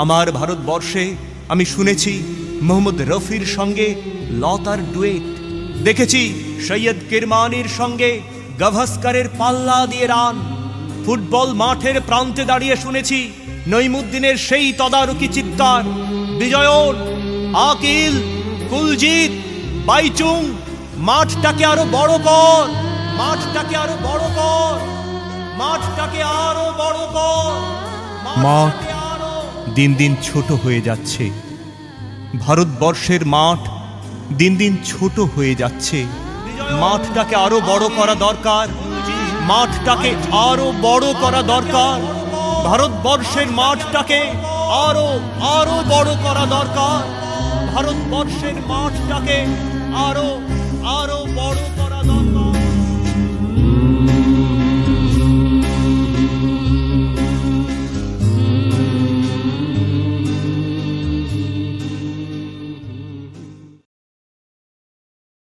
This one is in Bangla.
আমার ভারতবর্ষে আমি শুনেছি মোহাম্মদ রফির সঙ্গে লতার ডুয়েট, দেখেছি সৈয়দ কিরমানির সঙ্গে গাভাস্কারের পাল্লা দিয়ে রান। ফুটবল মাঠের প্রান্তে দাঁড়িয়ে শুনেছি নইমুদ্দিনের সেই তদারকি চিৎকার, বিজয়ন, আকিল, কুলজিৎ, বাইচুং, মাঠটাকে আরো বড় কর, মাঠটাকে আরো বড় কর, মাঠটাকে আরো বড় কর। মাঠ দিন দিন ছোট হয়ে যাচ্ছে, ভারতবর্ষের মাঠ দিন দিন ছোট হয়ে যাচ্ছে। মাঠটাকে আরো বড় করা দরকার, মাঠটাকে আরো বড় করা দরকার। ভারতবর্ষের মাঠটাকে আরো আরো বড় করা দরকার। ভারতবর্ষের মাঠটাকে আরো আরো বড় করা দরকার।